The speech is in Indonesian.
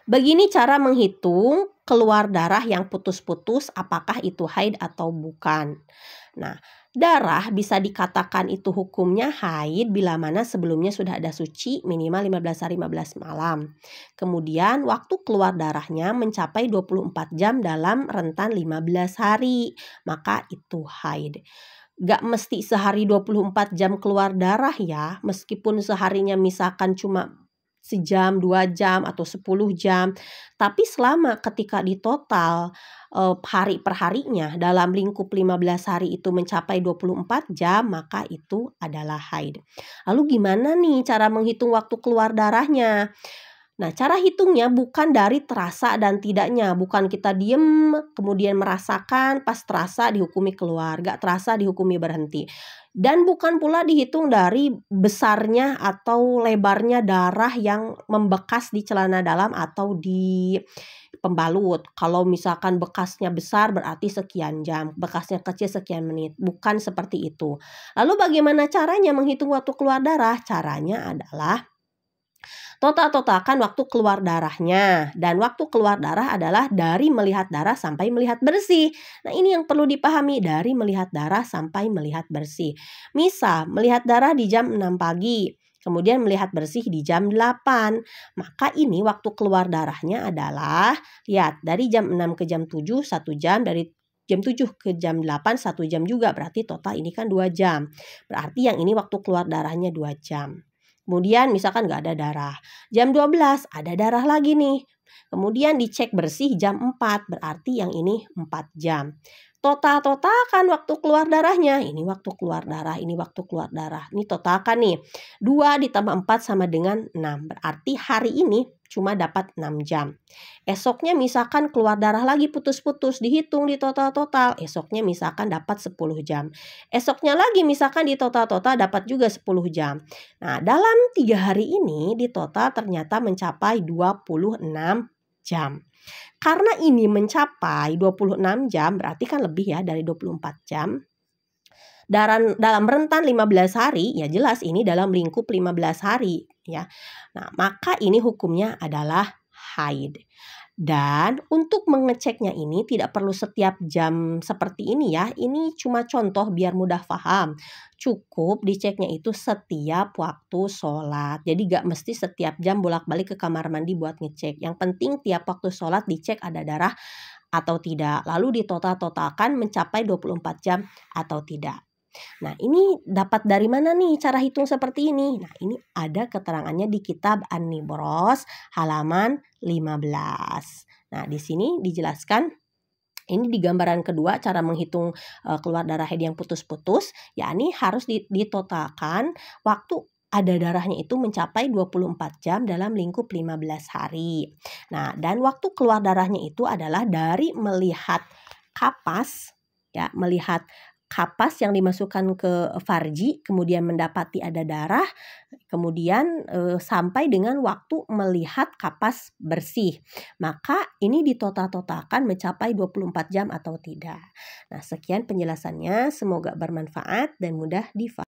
Begini cara menghitung keluar darah yang putus-putus, apakah itu haid atau bukan. Nah, darah bisa dikatakan itu hukumnya haid bila mana sebelumnya sudah ada suci minimal 15 hari 15 malam. Kemudian waktu keluar darahnya mencapai 24 jam dalam rentan 15 hari, maka itu haid. Gak mesti sehari 24 jam keluar darah ya, meskipun seharinya misalkan cuma sejam, 2 jam, atau 10 jam. Tapi selama ketika di total hari per harinya dalam lingkup 15 hari itu mencapai 24 jam, maka itu adalah haid. Lalu gimana nih cara menghitung waktu keluar darahnya? Nah, cara hitungnya bukan dari terasa dan tidaknya, bukan kita diem kemudian merasakan pas terasa dihukumi keluar, gak terasa dihukumi berhenti. Dan bukan pula dihitung dari besarnya atau lebarnya darah yang membekas di celana dalam atau di pembalut. Kalau misalkan bekasnya besar berarti sekian jam, bekasnya kecil sekian menit, bukan seperti itu. Lalu bagaimana caranya menghitung waktu keluar darah? Caranya adalah total-totalkan waktu keluar darahnya, dan waktu keluar darah adalah dari melihat darah sampai melihat bersih. Nah, ini yang perlu dipahami, dari melihat darah sampai melihat bersih. Misal, melihat darah di jam 6 pagi, kemudian melihat bersih di jam 8. Maka ini waktu keluar darahnya adalah, lihat, dari jam 6 ke jam 7, 1 jam, dari jam 7 ke jam 8, 1 jam juga, berarti total ini kan 2 jam. Berarti yang ini waktu keluar darahnya 2 jam. Kemudian misalkan nggak ada darah. Jam 12 ada darah lagi nih. Kemudian dicek bersih jam 4, berarti yang ini 4 jam. Totalkan waktu keluar darahnya. Ini waktu keluar darah, ini waktu keluar darah. Ini totalkan nih. 2 ditambah 4 sama dengan 6. Berarti hari ini cuma dapat 6 jam. Esoknya misalkan keluar darah lagi putus-putus, dihitung di total-total. Esoknya misalkan dapat 10 jam. Esoknya lagi misalkan di total-total dapat juga 10 jam. Nah, dalam 3 hari ini di total ternyata mencapai 26 jam. Karena ini mencapai 26 jam, berarti kan lebih ya dari 24 jam. Dalam rentan 15 hari, ya jelas ini dalam lingkup 15 hari ya. Nah, maka ini hukumnya adalah haid. Dan untuk mengeceknya ini tidak perlu setiap jam seperti ini ya. Ini cuma contoh biar mudah paham. Cukup diceknya itu setiap waktu sholat. Jadi gak mesti setiap jam bolak-balik ke kamar mandi buat ngecek. Yang penting tiap waktu sholat dicek ada darah atau tidak. Lalu ditotal-totalkan mencapai 24 jam atau tidak. Nah, ini dapat dari mana nih cara hitung seperti ini? Nah, ini ada keterangannya di kitab An-Nibros halaman 15. Nah, di sini dijelaskan, ini di gambaran kedua cara menghitung keluar darah haid yang putus-putus, yakni harus ditotalkan waktu ada darahnya itu mencapai 24 jam dalam lingkup 15 hari. Nah, dan waktu keluar darahnya itu adalah dari melihat kapas, ya, melihat kapas yang dimasukkan ke farji, kemudian mendapati ada darah, kemudian sampai dengan waktu melihat kapas bersih. Maka ini ditotal-totalkan mencapai 24 jam atau tidak. Nah, sekian penjelasannya, semoga bermanfaat dan mudah difahami.